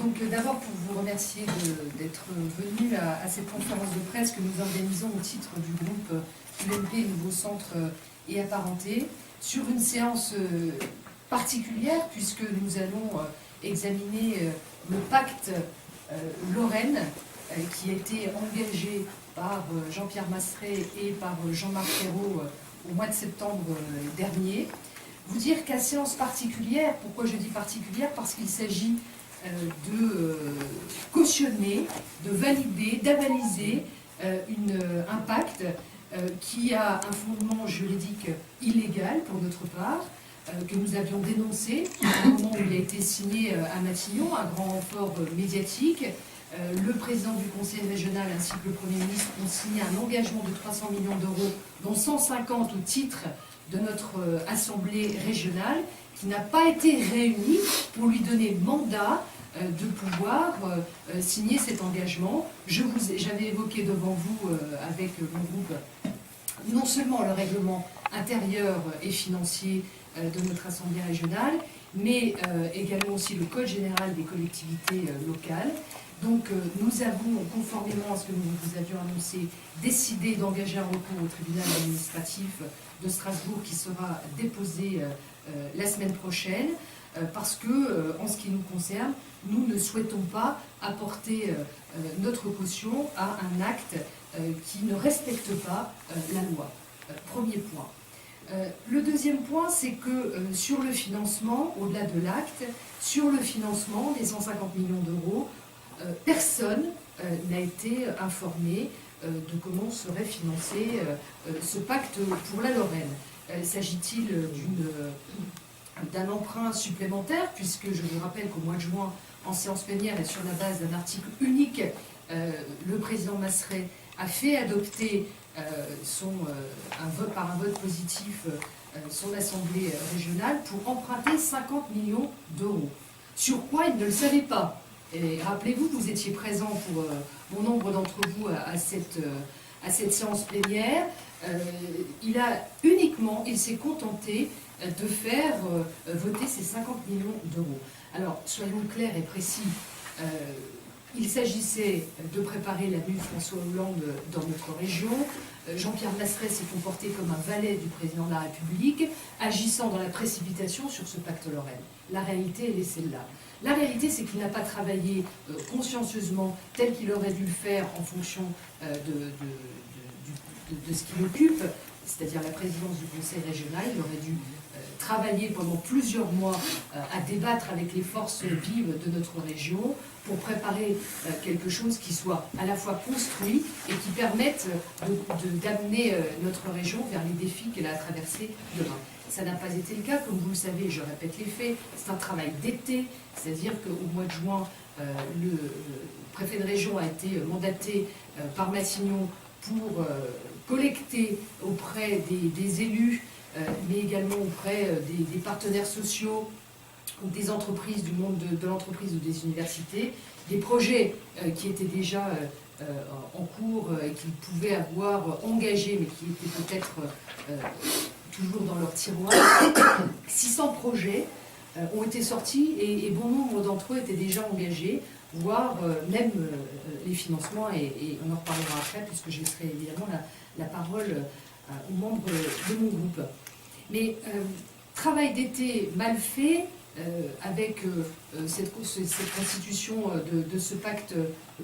Donc d'abord pour vous remercier d'être venu à cette conférence de presse que nous organisons au titre du groupe UMP Nouveau Centre et Apparentés, sur une séance particulière puisque nous allons examiner le pacte Lorraine qui a été engagé par Jean-Pierre Masseret et par Jean-Marc Ayrault au mois de septembre dernier. Vous dire qu'à séance particulière, pourquoi je dis particulière? Parce qu'il s'agit de cautionner, de valider, d'avaliser un pacte qui a un fondement juridique illégal pour notre part, que nous avions dénoncé au moment où il a été signé à Matignon, un grand renfort médiatique. Le président du conseil régional ainsi que le Premier ministre ont signé un engagement de 300 millions d'euros, dont 150 au titre de notre assemblée régionale, qui n'a pas été réunie pour lui donner mandat de pouvoir signer cet engagement. J'avais évoqué devant vous, avec mon groupe, non seulement le règlement intérieur et financier de notre assemblée régionale, mais également aussi le code général des collectivités locales. Donc nous avons, conformément à ce que nous vous avions annoncé, décidé d'engager un recours au tribunal administratif de Strasbourg qui sera déposé la semaine prochaine, parce que, en ce qui nous concerne, nous ne souhaitons pas apporter notre caution à un acte qui ne respecte pas la loi. Premier point. Le deuxième point, c'est que sur le financement, au-delà de l'acte, sur le financement des 150 millions d'euros, personne n'a été informé de comment serait financé ce pacte pour la Lorraine. S'agit-il d'un emprunt supplémentaire, puisque je vous rappelle qu'au mois de juin, en séance plénière et sur la base d'un article unique, le président Masseret a fait adopter par un vote positif son assemblée régionale pour emprunter 50 millions d'euros. Sur quoi il ne le savait pas. Et rappelez-vous, vous étiez présent pour bon nombre d'entre vous à cette séance plénière. Il s'est contenté de faire voter ces 50 millions d'euros. Alors, soyons clairs et précis. Il s'agissait de préparer la venue de François Hollande dans notre région. Jean-Pierre Masseret s'est comporté comme un valet du président de la République, agissant dans la précipitation sur ce pacte Lorraine. La réalité, elle est celle-là. La réalité, c'est qu'il n'a pas travaillé consciencieusement tel qu'il aurait dû le faire en fonction de ce qu'il occupe, c'est-à-dire la présidence du conseil régional. Il aurait dû travailler pendant plusieurs mois à débattre avec les forces vives de notre région pour préparer quelque chose qui soit à la fois construit et qui permette d'amener notre région vers les défis qu'elle a à traverser demain. Ça n'a pas été le cas, comme vous le savez, je répète les faits, c'est un travail d'été, c'est-à-dire qu'au mois de juin, le préfet de région a été mandaté par Matignon pour collecter auprès des élus, mais également auprès des partenaires sociaux ou des entreprises, du monde de l'entreprise ou des universités, des projets qui étaient déjà en cours et qu'ils pouvaient avoir engagés, mais qui étaient peut-être toujours dans leur tiroir. 600 projets ont été sortis et bon nombre d'entre eux étaient déjà engagés, voire même les financements, et on en reparlera après, puisque je laisserai évidemment la parole aux membres de mon groupe. Mais travail d'été mal fait, avec cette constitution de ce pacte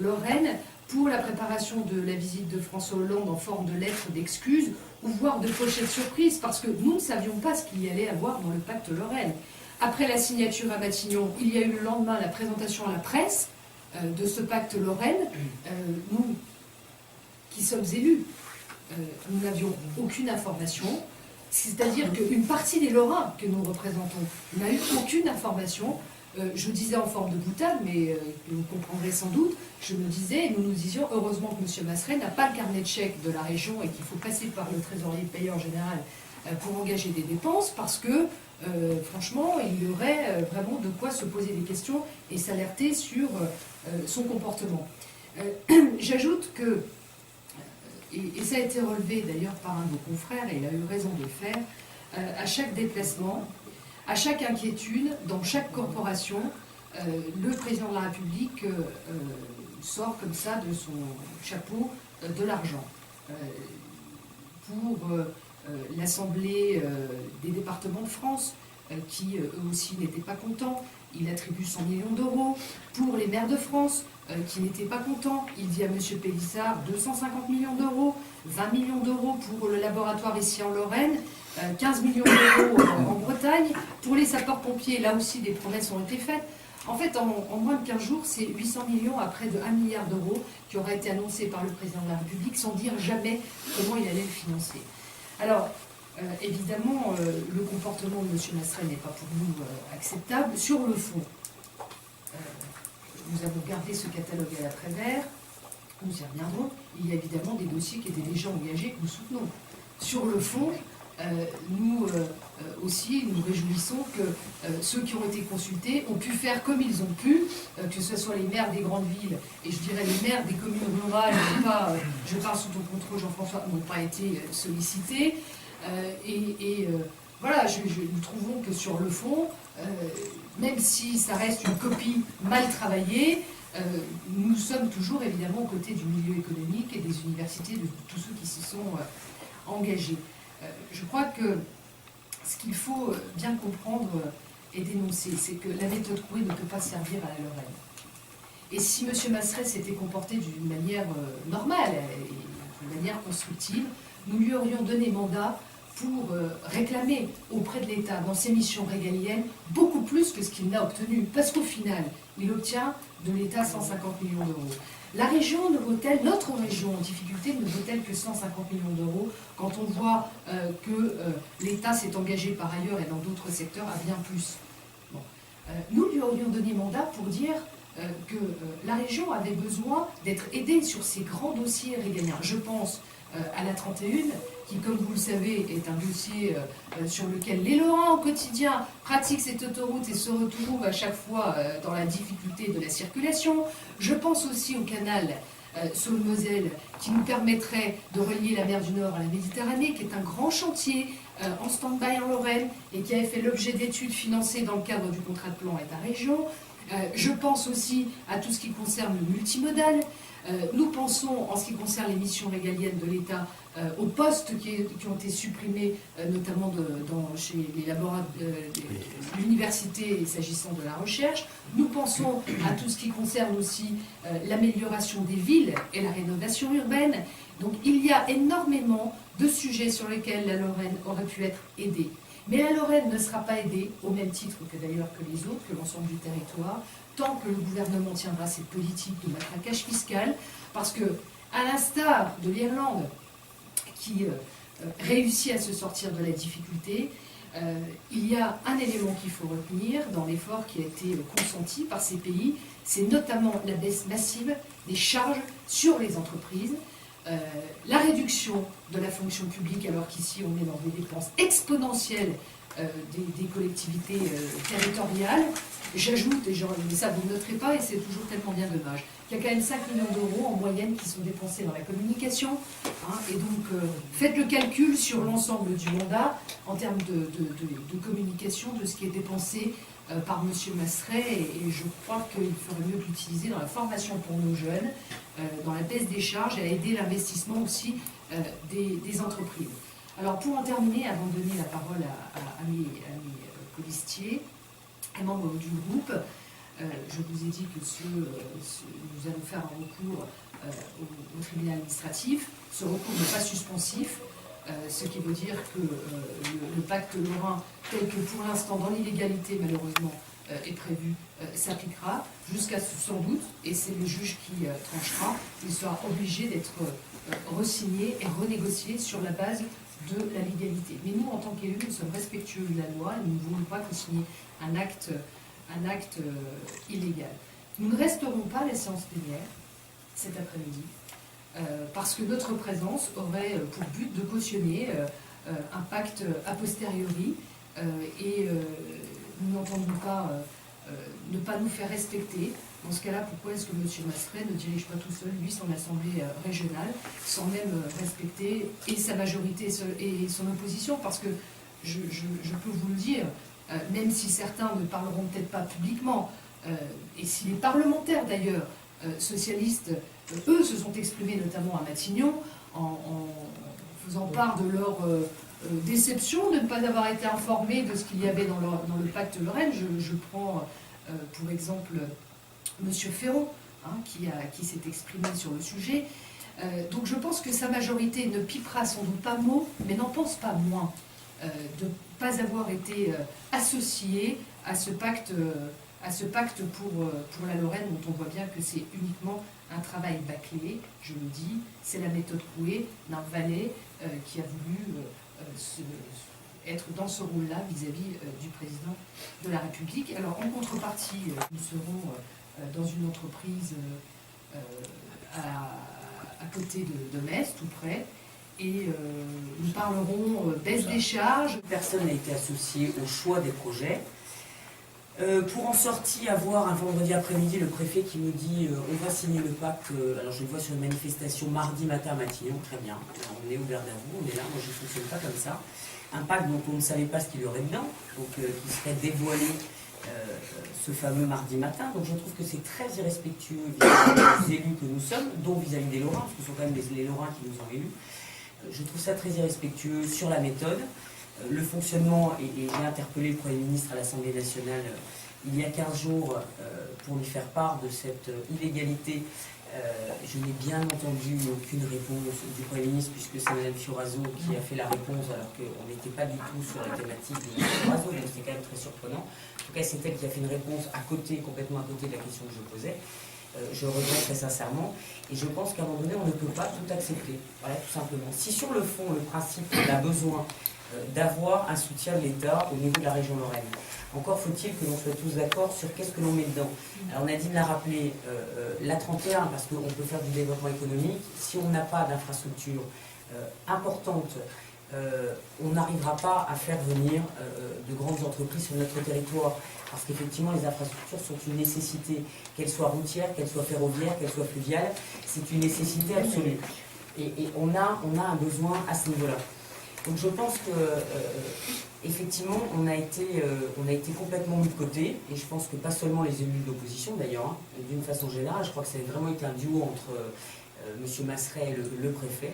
Lorraine, pour la préparation de la visite de François Hollande en forme de lettre d'excuse, ou voire de pochette surprise, parce que nous ne savions pas ce qu'il y allait avoir dans le pacte Lorraine. Après la signature à Matignon, il y a eu le lendemain la présentation à la presse de ce pacte Lorraine. Nous, qui sommes élus, nous n'avions aucune information. C'est-à-dire qu'une partie des Lorrains que nous représentons n'a eu aucune information. Je disais en forme de boutade, mais vous comprendrez sans doute, je me disais, et nous nous disions, heureusement que M. Masseret n'a pas le carnet de chèques de la région et qu'il faut passer par le trésorier payeur général pour engager des dépenses, parce que, franchement, il y aurait vraiment de quoi se poser des questions et s'alerter sur son comportement. J'ajoute que, et ça a été relevé d'ailleurs par un de vos confrères, et il a eu raison de le faire, à chaque déplacement, à chaque inquiétude, dans chaque corporation, le président de la République sort comme ça de son chapeau de l'argent. Pour l'Assemblée des départements de France, qui eux aussi n'étaient pas contents, il attribue 100 millions d'euros. Pour les maires de France, qui n'étaient pas contents, il dit à M. Pélissard 250 millions d'euros, 20 millions d'euros pour le laboratoire ici en Lorraine, 15 millions d'euros en Bretagne. Pour les sapeurs-pompiers, là aussi des promesses ont été faites. En fait, en moins de 15 jours, c'est 800 millions à près de 1 milliard d'euros qui aura été annoncé par le président de la République sans dire jamais comment il allait le financer. Alors, évidemment, le comportement de M. Masseret n'est pas pour nous acceptable. Sur le fond, nous avons gardé ce catalogue à l'après-vert, nous y reviendrons. Il y a évidemment des dossiers qui étaient déjà engagés que nous soutenons. Sur le fond, nous aussi, nous réjouissons que ceux qui ont été consultés ont pu faire comme ils ont pu, que ce soit les maires des grandes villes, et je dirais les maires des communes rurales, je parle sous ton contrôle Jean-François, n'ont pas été sollicités. Voilà, nous trouvons que sur le fond, même si ça reste une copie mal travaillée, nous sommes toujours évidemment aux côtés du milieu économique et des universités, de tous ceux qui s'y sont engagés. Je crois que ce qu'il faut bien comprendre et dénoncer, c'est que la méthode Coué ne peut pas servir à la Lorraine. Et si M. Masseret s'était comporté d'une manière normale et d'une manière constructive, nous lui aurions donné mandat pour réclamer auprès de l'État, dans ses missions régaliennes, beaucoup plus que ce qu'il n'a obtenu. Parce qu'au final, il obtient de l'État 150 millions d'euros. La région ne vaut-elle, notre région en difficulté, ne vaut-elle que 150 millions d'euros quand on voit que l'État s'est engagé par ailleurs et dans d'autres secteurs à bien plus. Bon. Nous lui aurions donné mandat pour dire que la région avait besoin d'être aidée sur ces grands dossiers régaliens. Je pense à la 31, qui, comme vous le savez, est un dossier sur lequel les Lorrains, au quotidien, pratiquent cette autoroute et se retrouvent à chaque fois dans la difficulté de la circulation. Je pense aussi au canal Saône-Moselle, qui nous permettrait de relier la mer du Nord à la Méditerranée, qui est un grand chantier en stand-by en Lorraine, et qui avait fait l'objet d'études financées dans le cadre du contrat de plan État-région. Je pense aussi à tout ce qui concerne le multimodal. Nous pensons, en ce qui concerne les missions régaliennes de l'État, aux postes qui ont été supprimés, notamment chez les laboratoires de l'université s'agissant de la recherche. Nous pensons à tout ce qui concerne aussi l'amélioration des villes et la rénovation urbaine. Donc il y a énormément de sujets sur lesquels la Lorraine aurait pu être aidée. Mais la Lorraine ne sera pas aidée, au même titre que d'ailleurs que les autres, que l'ensemble du territoire, tant que le gouvernement tiendra cette politique de matraquage fiscal, parce que, à l'instar de l'Irlande, qui réussit à se sortir de la difficulté, il y a un élément qu'il faut retenir dans l'effort qui a été consenti par ces pays, c'est notamment la baisse massive des charges sur les entreprises, la réduction de la fonction publique, alors qu'ici on est dans des dépenses exponentielles des collectivités territoriales. J'ajoute, mais ça vous ne noterez pas, et c'est toujours tellement bien dommage, qu'il y a quand même 5 millions d'euros en moyenne qui sont dépensés dans la communication. Hein, et donc, faites le calcul sur l'ensemble du mandat en termes de communication, de ce qui est dépensé par M. Masseret, et je crois qu'il ferait mieux de l'utiliser dans la formation pour nos jeunes, dans la baisse des charges et à aider l'investissement aussi des entreprises. Alors, pour en terminer, avant de donner la parole à mes colistiers, et membres du groupe, je vous ai dit que nous allons faire un recours au tribunal administratif. Ce recours n'est pas suspensif, ce qui veut dire que le pacte lorrain, tel que pour l'instant dans l'illégalité malheureusement est prévu, s'appliquera jusqu'à sans doute, et c'est le juge qui tranchera, il sera obligé d'être re-signé et renégocié sur la base de la légalité. Mais nous, en tant qu'élus, nous sommes respectueux de la loi et nous ne voulons pas co-signer un acte illégal. Nous ne resterons pas à la séance plénière cet après-midi parce que notre présence aurait pour but de cautionner un pacte a posteriori et nous n'entendons pas ne pas nous faire respecter. Dans ce cas-là, pourquoi est-ce que M. Masseret ne dirige pas tout seul, lui, son assemblée régionale, sans même respecter et sa majorité et son opposition? Parce que je peux vous le dire, même si certains ne parleront peut-être pas publiquement, et si les parlementaires d'ailleurs socialistes, eux, se sont exprimés notamment à Matignon en faisant part de leur déception de ne pas avoir été informés de ce qu'il y avait dans le pacte Lorraine. Je prends pour exemple M. Ferrand, hein, qui s'est exprimé sur le sujet. Donc je pense que sa majorité ne pipera sans doute pas mot, mais n'en pense pas moins de ne pas avoir été associée à ce pacte pour la Lorraine, dont on voit bien que c'est uniquement un travail bâclé, je le dis, c'est la méthode Coué d'un valet qui a voulu être dans ce rôle-là vis-à-vis du président de la République. Alors en contrepartie, nous serons dans une entreprise à côté de Metz, tout près, et nous parlerons baisse des charges. Personne n'a été associé au choix des projets. Pour en sortir, avoir un vendredi après-midi le préfet qui nous dit on va signer le pacte, alors je le vois sur une manifestation mardi matin à Matignon, très bien, on est ouvert à vous, on est là, moi je ne fonctionne pas comme ça. Un pacte dont on ne savait pas ce qu'il y aurait dedans, donc qui serait dévoilé ce fameux mardi matin, donc je trouve que c'est très irrespectueux vis-à-vis des élus que nous sommes, dont vis-à-vis des Lorrains, parce que ce sont quand même les Lorrains qui nous ont élus. Je trouve ça très irrespectueux sur la méthode. Le fonctionnement, et j'ai interpellé le Premier ministre à l'Assemblée nationale il y a 15 jours pour lui faire part de cette illégalité. Je n'ai bien entendu aucune réponse du Premier ministre, puisque c'est Mme Fioraso qui a fait la réponse, alors qu'on n'était pas du tout sur la thématique de Mme Fioraso, donc c'était quand même très surprenant. En tout cas, c'est elle qui a fait une réponse à côté, complètement à côté de la question que je posais. Je le regrette très sincèrement, et je pense qu'à un moment donné, on ne peut pas tout accepter, voilà, tout simplement. Si sur le fond, le principe, on a besoin d'avoir un soutien de l'État au niveau de la région Lorraine. Encore faut-il que l'on soit tous d'accord sur qu'est-ce que l'on met dedans. Alors Nadine l'a rappelé, la 31, parce qu'on peut faire du développement économique, si on n'a pas d'infrastructure importante, on n'arrivera pas à faire venir de grandes entreprises sur notre territoire. Parce qu'effectivement, les infrastructures sont une nécessité, qu'elles soient routières, qu'elles soient ferroviaires, qu'elles soient fluviales, c'est une nécessité absolue. Et on a un besoin à ce niveau-là. Donc je pense que effectivement on a été complètement mis de côté, et je pense que pas seulement les élus de l'opposition d'ailleurs, hein, d'une façon générale, je crois que ça a vraiment été un duo entre M. Masseret et le préfet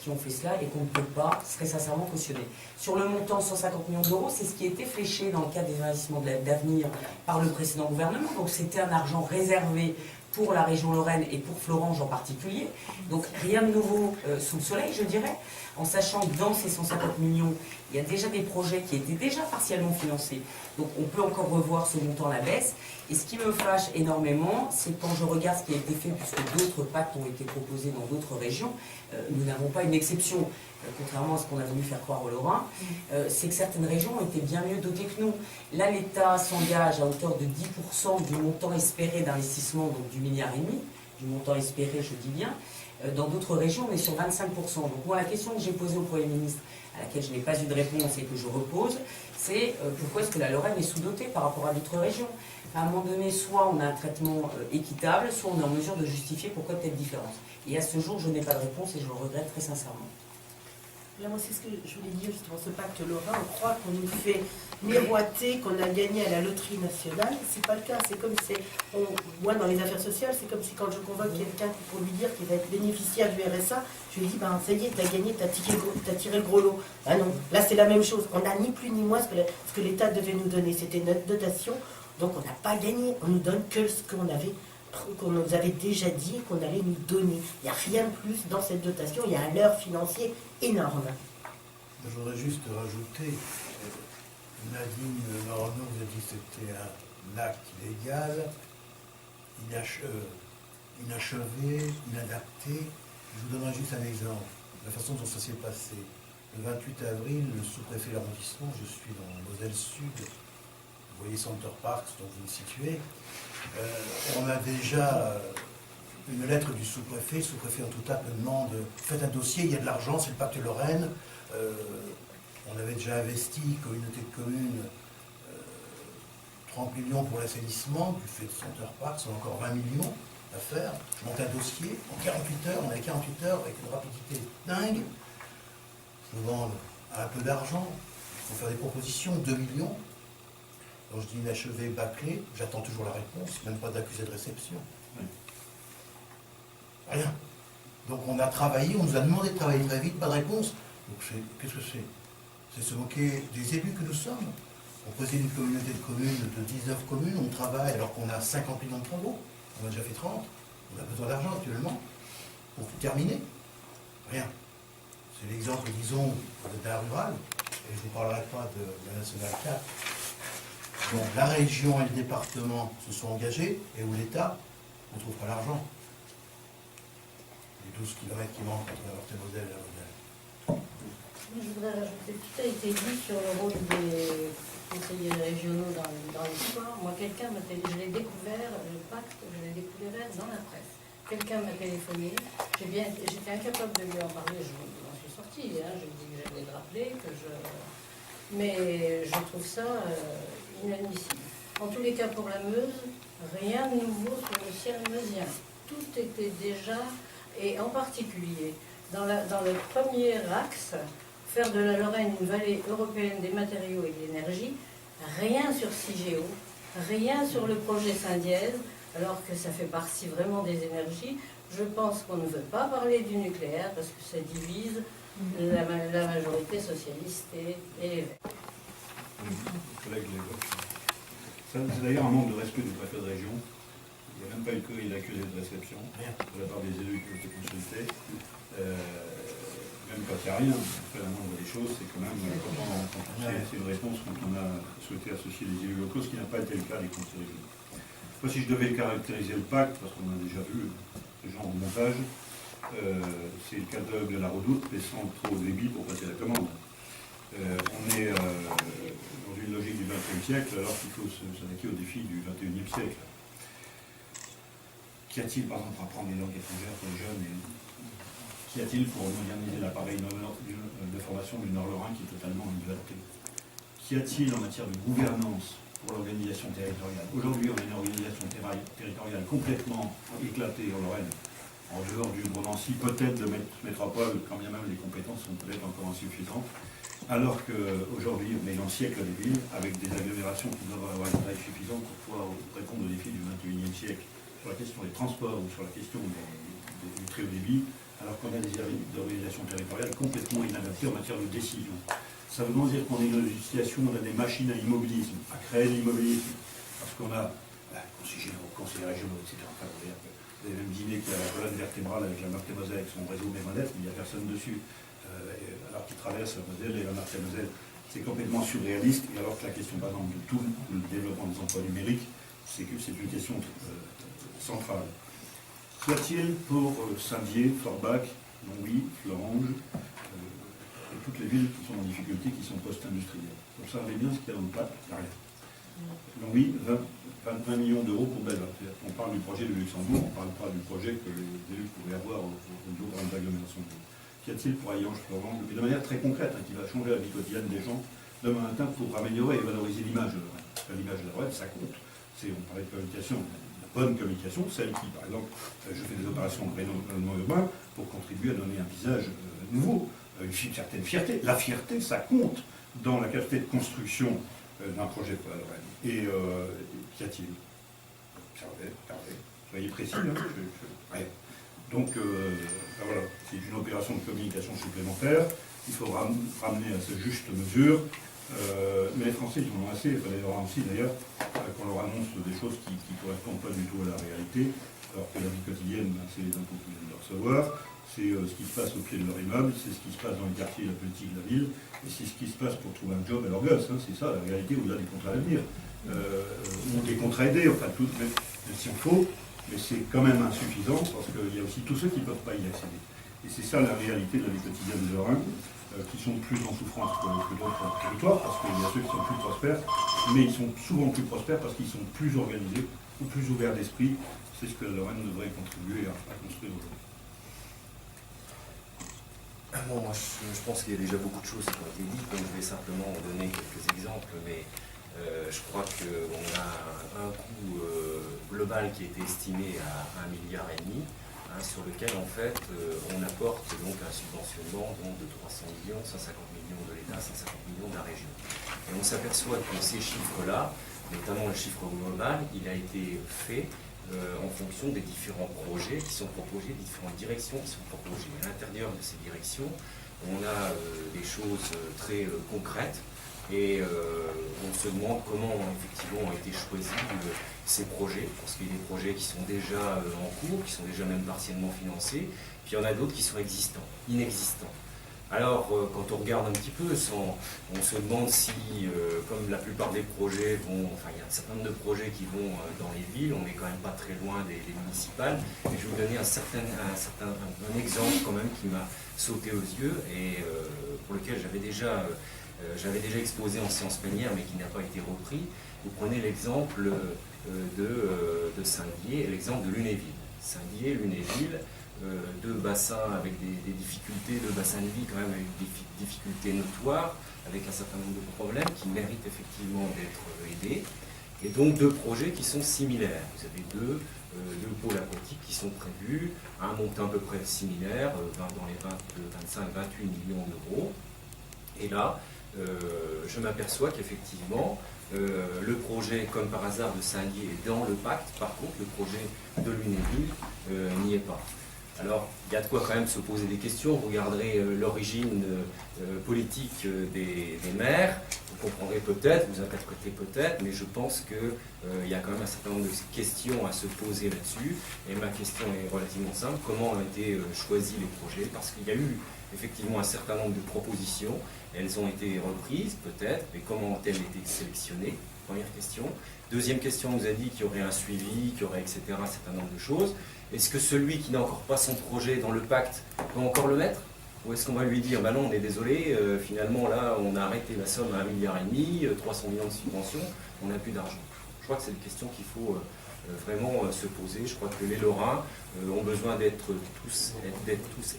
qui ont fait cela, et qu'on ne peut pas très sincèrement cautionner. Sur le montant 150 millions d'euros, c'est ce qui a été fléché dans le cadre des investissements d'avenir par le précédent gouvernement, donc c'était un argent réservé pour la région Lorraine et pour Florange en particulier. Donc rien de nouveau sous le soleil, je dirais, en sachant que dans ces 150 millions, il y a déjà des projets qui étaient déjà partiellement financés. Donc on peut encore revoir ce montant à la baisse. Et ce qui me fâche énormément, c'est quand je regarde ce qui a été fait, puisque d'autres pactes ont été proposés dans d'autres régions, nous n'avons pas une exception, contrairement à ce qu'on a voulu faire croire aux Lorrains, c'est que certaines régions ont été bien mieux dotées que nous. Là, l'État s'engage à hauteur de 10% du montant espéré d'investissement, donc du milliard et demi, du montant espéré, je dis bien. Dans d'autres régions, on est sur 25%. Donc moi, la question que j'ai posée au Premier ministre, à laquelle je n'ai pas eu de réponse et que je repose, c'est pourquoi est-ce que la Lorraine est sous-dotée par rapport à d'autres régions? À un moment donné, soit on a un traitement équitable, soit on est en mesure de justifier pourquoi telle différence. Et à ce jour, je n'ai pas de réponse, et je le regrette très sincèrement. Là, moi, c'est ce que je voulais dire, justement, ce pacte Lorrain, on croit qu'on nous fait miroiter, qu'on a gagné à la loterie nationale. C'est pas le cas. C'est comme si, moi, dans les affaires sociales, c'est comme si quand je convoque quelqu'un pour lui dire qu'il va être bénéficiaire du RSA, je lui dis, ben, ça y est, t'as gagné, t'as tiré le gros lot. Ah non, là, c'est la même chose. On n'a ni plus ni moins ce que l'État devait nous donner. C'était notre dotation, donc on n'a pas gagné. On nous donne que ce qu'on nous avait déjà dit qu'on allait nous donner. Il n'y a rien de plus dans cette dotation, il y a un leurre financier énorme. Je voudrais juste rajouter, Nadine Morneau vous a dit que c'était un acte illégal, inachevé, inadapté. Je vous donnerai juste un exemple, la façon dont ça s'est passé. Le 28 avril, le sous-préfet de l'arrondissement, je suis dans Moselle Sud, vous voyez Center Park, dont vous me situez, on a déjà une lettre du sous-préfet. Le sous-préfet en tout cas me demande, faites un dossier, il y a de l'argent, c'est le pacte Lorraine. On avait déjà investi, communauté de communes, 30 millions pour l'assainissement, du fait de Center Park, c'est encore 20 millions à faire. Je monte un dossier, en 48 heures, on avait 48 heures avec une rapidité dingue. Je me demande un peu d'argent, il faut faire des propositions, 2 millions. Alors je dis inachevé, bâclé, j'attends toujours la réponse, même pas d'accusé de réception. Oui. Rien. Donc on a travaillé, on nous a demandé de travailler très vite, pas de réponse. Donc qu'est-ce que c'est? C'est se moquer des élus que nous sommes. On préside une communauté de communes de 19 communes, on travaille alors qu'on a 50 millions de travaux. On a déjà fait 30. On a besoin d'argent actuellement pour terminer. Rien. C'est l'exemple, disons, d'un rural, et je ne vous parlerai pas de la Nationale 4. Donc la région et le département se sont engagés, et où l'État ne trouve pas l'argent. Les 12 kilomètres qui manquent entre la Meurthe-et-Moselle et la Moselle. Je voudrais rajouter, tout a été dit sur le rôle des conseillers régionaux dans l'histoire. Moi, je l'ai découvert, le pacte, je l'ai découvert dans la presse. Quelqu'un m'a téléphoné, j'étais incapable de lui en parler, je m'en suis sortie, hein, je dis que j'allais le rappeler, mais je trouve ça inadmissible. En tous les cas, pour la Meuse, rien de nouveau sur le ciel meusien. Tout était déjà, et en particulier, dans le premier axe, faire de la Lorraine une vallée européenne des matériaux et de l'énergie, rien sur Cigéo, rien sur le projet Saint-Dièse, alors que ça fait partie vraiment des énergies. Je pense qu'on ne veut pas parler du nucléaire parce que ça divise la majorité socialiste et les Verts. C'est d'ailleurs un manque de respect du préfet de région. Il n'y a même pas eu l'accusé de réception de la part des élus qui ont été consultés. Même quand il n'y a rien, après la moindre des choses, c'est quand même c'est une réponse quand on a souhaité associer les élus locaux, ce qui n'a pas été le cas des conseils régionaux. Moi, si je devais caractériser le pacte, parce qu'on a déjà vu ce genre de montage, c'est le catalogue de la Redoute, mais sans trop de débit pour passer la commande. On est dans une logique du XXe siècle, alors qu'il faut s'attaquer au défi du XXIe siècle. Qu'y a-t-il, par exemple, pour apprendre les langues étrangères pour les jeunes Qu'y a-t-il pour moderniser l'appareil de formation du Nord-Lorrain qui est totalement inadapté? Qu'y a-t-il en matière de gouvernance pour l'organisation territoriale? Aujourd'hui, on a une organisation territoriale complètement éclatée en Lorraine, en dehors du gros Nancy, peut-être de métropole, quand bien même les compétences sont peut-être encore insuffisantes, alors qu'aujourd'hui, on est dans le siècle des villes, avec des agglomérations qui doivent avoir une taille suffisante pour pouvoir répondre aux défis du XXIe siècle, sur la question des transports ou sur la question du très haut débit, alors qu'on a des organisations territoriales complètement inadaptées en matière de décision. Ça veut donc dire qu'on est dans une situation où on a des machines à immobilisme, à créer de l'immobilisme, parce qu'on a conseillers régionaux, etc. Enfin, vous avez même dîné qui a la colonne vertébrale avec la Meurthe-et-Moselle, avec son réseau Mémonette, mais il n'y a personne dessus, alors qu'il traverse la Moselle et la Meurthe-et-Moselle. C'est complètement surréaliste, et alors que la question, par exemple, de tout le développement des emplois numériques, c'est que c'est une question centrale. Soit-il pour Saint-Dié, Forbach, Longwy, Florange, et toutes les villes qui sont en difficulté, qui sont post-industrielles. Observez bien ce qu'il y a dans le pacte, il n'y a rien. Longwy, 20 millions d'euros pour Belva. On parle du projet de Luxembourg, on ne parle pas du projet que les élus pourraient avoir au niveau de grandes agglomérations. Qu'y a-t-il pour Hayange, Florange, mais de manière très concrète, qui va changer la vie quotidienne des gens demain matin pour améliorer et valoriser l'image de Lorraine. Parce que l'image de Lorraine, ça compte. On parlait de communication, la bonne communication, celle qui, par exemple, je fais des opérations de rayonnement urbain pour contribuer à donner un visage nouveau, une certaine fierté. La fierté, ça compte dans la capacité de construction d'un projet pour la Lorraine. Et qu'y a-t-il? Observez, regardez, soyez précis, rien. Donc, ben voilà, c'est une opération de communication supplémentaire. Il faut ramener à sa juste mesure. Mais les Français, ils en ont assez, les Lorrains aussi d'ailleurs, qu'on leur annonce des choses qui ne correspondent pas du tout à la réalité, alors que la vie quotidienne, ben, c'est les impôts qu'ils viennent de recevoir, c'est ce qui se passe au pied de leur immeuble, c'est ce qui se passe dans les quartiers, la politique de la ville, et c'est ce qui se passe pour trouver un job à leur gosse. Hein, c'est ça la réalité au-delà des contrats d'avenir. Ou des contrats aidés, enfin tout, même s'il faut, mais c'est quand même insuffisant parce qu'il y a aussi tous ceux qui ne peuvent pas y accéder. Et c'est ça la réalité de la vie quotidienne de Lorrain, qui sont plus en souffrance que d'autres territoires, parce qu'il y a ceux qui sont plus prospères, mais ils sont souvent plus prospères parce qu'ils sont plus organisés ou plus ouverts d'esprit. C'est ce que la Lorraine devrait contribuer à construire aujourd'hui. Bon, moi, je pense qu'il y a déjà beaucoup de choses qui ont été dites, donc je vais simplement donner quelques exemples, mais je crois qu'on a un coût global qui a été estimé à 1,5 milliard, sur lequel en fait on apporte donc un subventionnement donc, de 300 millions, 150 millions de l'État, 150 millions de la région. Et on s'aperçoit que ces chiffres-là notamment le chiffre global, il a été fait en fonction des différents projets qui sont proposés, des différentes directions qui sont proposées. À l'intérieur de ces directions, on a des choses très concrètes et on se demande comment effectivement ont été choisis ces projets, parce qu'il y a des projets qui sont déjà en cours, qui sont déjà même partiellement financés, puis il y en a d'autres qui sont inexistants. Alors, quand on regarde un petit peu, on se demande si, comme la plupart des projets vont, enfin, il y a un certain nombre de projets qui vont dans les villes, on n'est quand même pas très loin des municipales, et je vais vous donner un exemple quand même qui m'a sauté aux yeux, et pour lequel j'avais déjà exposé en séance plénière, mais qui n'a pas été repris. Vous prenez l'exemple de Saint-Dié et l'exemple de Lunéville. Saint-Dié, Lunéville, deux bassins avec des difficultés, deux bassins de vie quand même avec des difficultés notoires, avec un certain nombre de problèmes qui méritent effectivement d'être aidés, et donc deux projets qui sont similaires. Vous avez deux pôles aquatiques qui sont prévus à un montant à peu près similaire, dans les 25-28 millions d'euros. Et là, je m'aperçois qu'effectivement, le projet, comme par hasard, de Saint-Dié est dans le pacte. Par contre, le projet de Lunéville n'y est pas. Alors, il y a de quoi quand même se poser des questions. Vous regarderez l'origine politique des maires, vous comprendrez peut-être, vous interprétez peut-être, mais je pense qu'il y a quand même un certain nombre de questions à se poser là-dessus. Et ma question est relativement simple. Comment ont été choisis les projets? Parce qu'il y a eu effectivement un certain nombre de propositions. Elles ont été reprises, peut-être, mais comment ont-elles été sélectionnées? Première question. Deuxième question, on nous a dit qu'il y aurait un suivi, qu'il y aurait, etc., un certain nombre de choses. Est-ce que celui qui n'a encore pas son projet dans le pacte peut encore le mettre? Ou est-ce qu'on va lui dire, bah non, on est désolé, finalement, là, on a arrêté la somme à 1,5 milliard, 300 millions de subventions, on n'a plus d'argent? Je crois que c'est une question qu'il faut vraiment se poser. Je crois que les Lorrains ont besoin d'être tous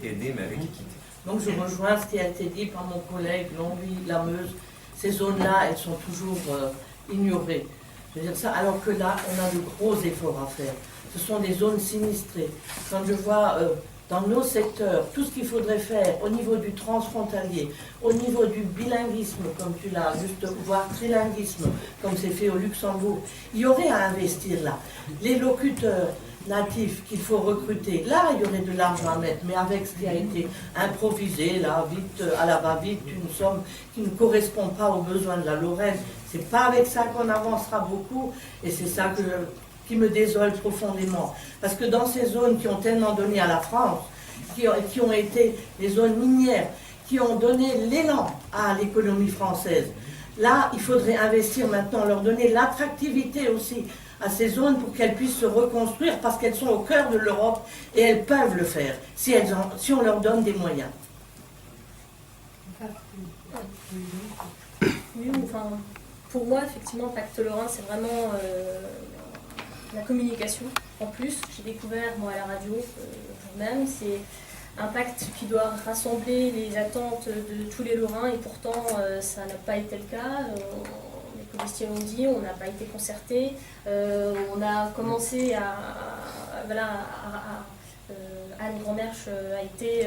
aidés, mais avec équité. Donc je rejoins ce qui a été dit par mon collègue Longwy, la Meuse. Ces zones-là, elles sont toujours ignorées. Je veux dire ça, alors que là, on a de gros efforts à faire. Ce sont des zones sinistrées. Quand je vois dans nos secteurs tout ce qu'il faudrait faire au niveau du transfrontalier, au niveau du bilinguisme, comme tu l'as juste, voire trilinguisme, comme c'est fait au Luxembourg, il y aurait à investir là. Les locuteurs natifs qu'il faut recruter, là il y aurait de l'argent à mettre, mais avec ce qui a été improvisé, là, vite, à la va-vite, une somme qui ne correspond pas aux besoins de la Lorraine, c'est pas avec ça qu'on avancera beaucoup, et c'est ça qui me désole profondément. Parce que dans ces zones qui ont tellement donné à la France, qui ont été les zones minières, qui ont donné l'élan à l'économie française, là il faudrait investir maintenant, leur donner l'attractivité aussi à ces zones pour qu'elles puissent se reconstruire parce qu'elles sont au cœur de l'Europe et elles peuvent le faire si on leur donne des moyens. Oui, enfin, pour moi, effectivement, Pacte Lorrain, c'est vraiment la communication. En plus, j'ai découvert, moi, à la radio, même, c'est un pacte qui doit rassembler les attentes de tous les Lorrains et pourtant, ça n'a pas été le cas. Les policiers l'ont dit, on n'a pas été concerté. On a commencé Anne Grandmerche a été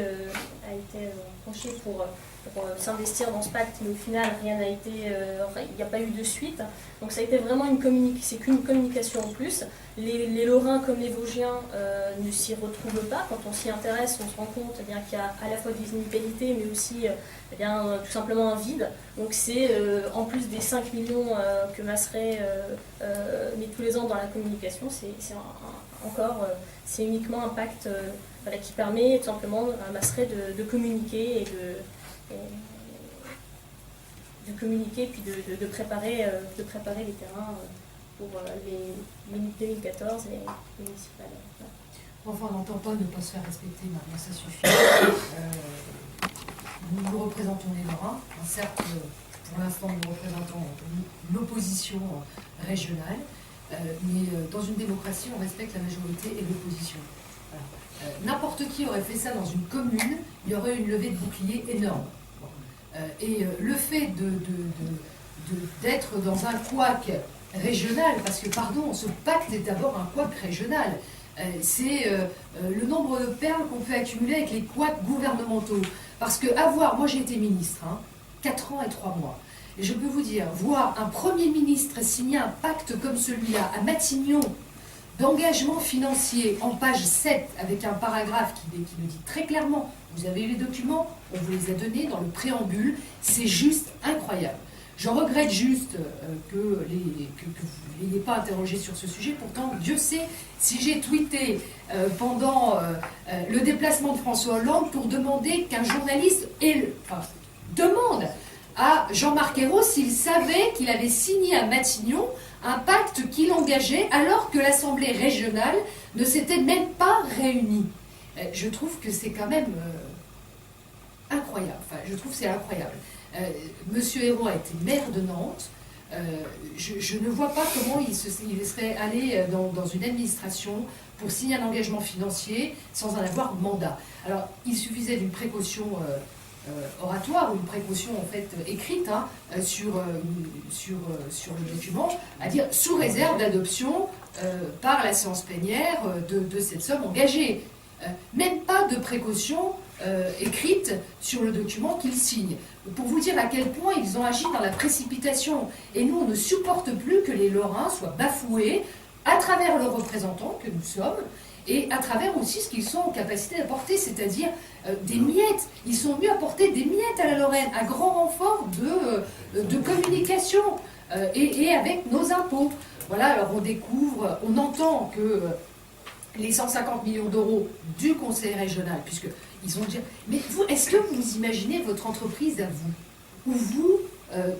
penchée pour s'investir dans ce pacte, mais au final, rien n'a été, il n'y a pas eu de suite. Donc ça a été vraiment c'est qu'une communication en plus. Les Lorrains comme les Vosgiens ne s'y retrouvent pas. Quand on s'y intéresse, on se rend compte qu'il y a à la fois des inégalités, mais aussi tout simplement un vide. Donc c'est en plus des 5 millions que Masseret met tous les ans dans la communication, c'est uniquement un pacte qui permet tout simplement à Masseret de communiquer et de communiquer puis de préparer les terrains pour les 2014 et les municipales. Enfin, on n'entend pas ne pas se faire respecter, maintenant ça suffit. Nous représentons les Lorrains. Certes, pour l'instant, nous représentons l'opposition régionale, mais dans une démocratie, on respecte la majorité et l'opposition. Voilà. N'importe qui aurait fait ça dans une commune, il y aurait une levée de bouclier énorme. Et le fait d'être dans un couac régional, parce que, pardon, ce pacte est d'abord un couac régional. C'est le nombre de perles qu'on peut accumuler avec les couacs gouvernementaux. Parce que moi j'ai été ministre, 4 ans et 3 mois. Et je peux vous dire, voir un Premier ministre signer un pacte comme celui-là à Matignon, d'engagement financier en page 7, avec un paragraphe qui le dit très clairement, vous avez les documents, on vous les a donnés dans le préambule, c'est juste incroyable. Je regrette juste que vous ne l'ayez pas interrogé sur ce sujet. Pourtant, Dieu sait si j'ai tweeté pendant le déplacement de François Hollande pour demander qu'un journaliste demande à Jean-Marc Ayrault s'il savait qu'il avait signé à Matignon un pacte qui l'engageait alors que l'Assemblée régionale ne s'était même pas réunie. Je trouve que c'est quand même incroyable. Enfin, je trouve que c'est incroyable. Monsieur Ayrault a été maire de Nantes. Je ne vois pas comment il serait allé dans une administration pour signer un engagement financier sans en avoir mandat. Alors, il suffisait d'une précaution oratoire ou une précaution en fait écrite sur le document, à dire sous réserve d'adoption par la séance plénière de cette somme engagée. Même pas de précaution écrite sur le document qu'ils signent. Pour vous dire à quel point ils ont agi dans la précipitation. Et nous, on ne supporte plus que les Lorrains soient bafoués à travers leurs représentants que nous sommes et à travers aussi ce qu'ils sont en capacité d'apporter, c'est-à-dire des miettes. Ils sont venus apporter des miettes à la Lorraine, à grand renfort de communication et avec nos impôts. Voilà, alors on découvre, on entend que les 150 millions d'euros du Conseil régional, puisqu'ils ont dit... Mais vous, est-ce que vous imaginez votre entreprise à vous, ou vous,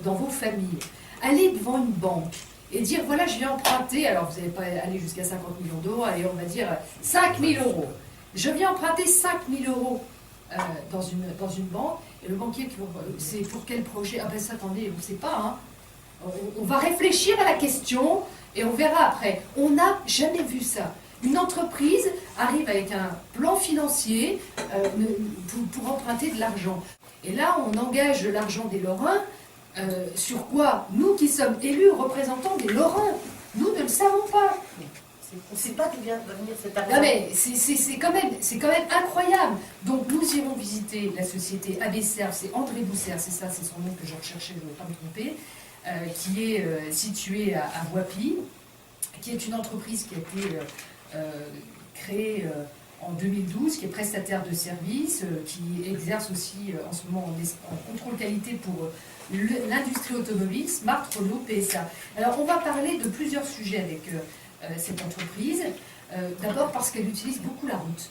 dans vos familles, aller devant une banque et dire, voilà, je viens emprunter, alors vous n'allez pas aller jusqu'à 50 millions d'euros, allez, on va dire 5 000 euros. Je viens emprunter 5 000 euros dans une banque, et le banquier, c'est pour quel projet? Ah ben ça, attendez, on ne sait pas, on va réfléchir à la question, et on verra après. On n'a jamais vu ça. Une entreprise arrive avec un plan financier pour emprunter de l'argent. Et là, on engage de l'argent des Lorrains. Sur quoi? Nous qui sommes élus représentants des Lorrains, nous ne le savons pas. On ne sait pas d'où va venir cet argent. Non mais c'est quand même incroyable. Donc nous irons visiter la société ABC, c'est André Bousser, c'est ça, c'est son nom que je recherchais, je ne veux pas me tromper, qui est située à Voipy, qui est une entreprise qui a été créée en 2012, qui est prestataire de services, qui exerce aussi en ce moment en contrôle qualité pour l'industrie automobile, Smart Renault PSA. Alors on va parler de plusieurs sujets avec cette entreprise. D'abord parce qu'elle utilise beaucoup la route.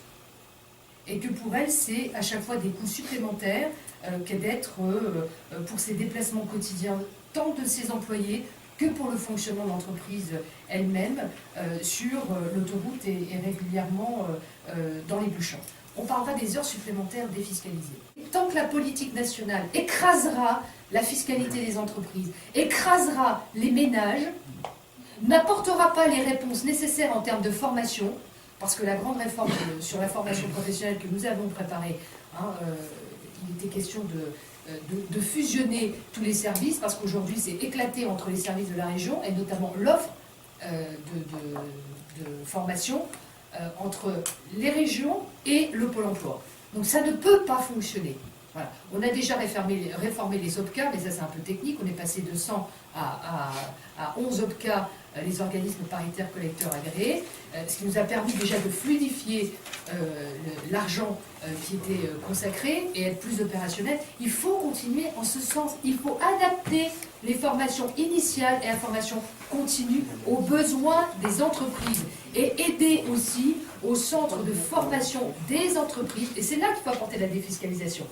Et que pour elle, c'est à chaque fois des coûts supplémentaires qu'est d'être pour ses déplacements quotidiens, tant de ses employés que pour le fonctionnement de l'entreprise elle-même sur l'autoroute et régulièrement dans les bouchons. On parlera des heures supplémentaires défiscalisées. Tant que la politique nationale écrasera la fiscalité des entreprises, écrasera les ménages, n'apportera pas les réponses nécessaires en termes de formation, parce que la grande réforme sur la formation professionnelle que nous avons préparée, il était question de fusionner tous les services, parce qu'aujourd'hui c'est éclaté entre les services de la région, et notamment l'offre de formation entre les régions et le Pôle emploi. Donc ça ne peut pas fonctionner. Voilà. On a déjà réformé les OPCA, mais ça c'est un peu technique, on est passé de 100 à 11 OPCA, les organismes paritaires collecteurs agréés, ce qui nous a permis déjà de fluidifier l'argent qui était consacré et être plus opérationnel. Il faut continuer en ce sens, il faut adapter les formations initiales et la formation continue aux besoins des entreprises et aider aussi au centre de formation des entreprises, et c'est là qu'il faut apporter la défiscalisation.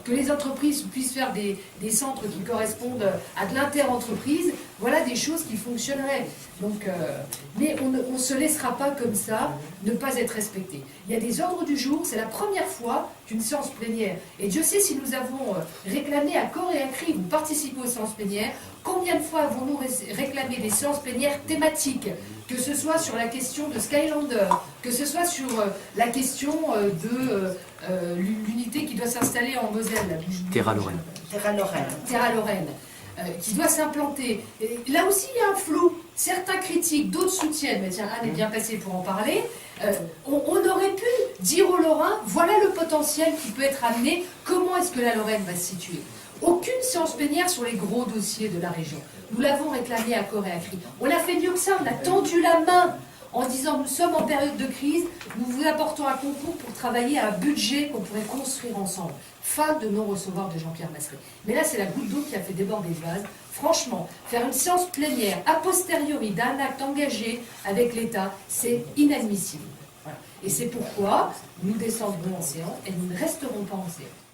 Que les entreprises puissent faire des centres qui correspondent à de l'inter-entreprise, voilà des choses qui fonctionneraient. Donc, mais on ne se laissera pas comme ça ne pas être respecté. Il y a des ordres du jour, c'est la première fois qu'une séance plénière, et Dieu sait si nous avons réclamé à corps et à cri, vous participez aux séances plénières, combien de fois avons-nous réclamé des séances plénières thématiques, que ce soit sur la question de Skylander, que ce soit sur la question de l'unité qui doit s'installer en Moselle. Terra Lorraine. Terra Lorraine, qui doit s'implanter. Là aussi, il y a un flou. Certains critiquent, d'autres soutiennent. Mais tiens, Anne est bien passée pour en parler. On aurait pu dire aux Lorrains, voilà le potentiel qui peut être amené, comment est-ce que la Lorraine va se situer. Aucune séance plénière sur les gros dossiers de la région. Nous l'avons réclamé à corps et à cri. On a fait mieux que ça, on a tendu la main en disant nous sommes en période de crise, nous vous apportons un concours pour travailler à un budget qu'on pourrait construire ensemble. Fin de non-recevoir de Jean-Pierre Masseret. Mais là, c'est la goutte d'eau qui a fait déborder le vase. Franchement, faire une séance plénière a posteriori d'un acte engagé avec l'État, c'est inadmissible. Voilà. Et c'est pourquoi nous descendrons en séance et nous ne resterons pas en séance.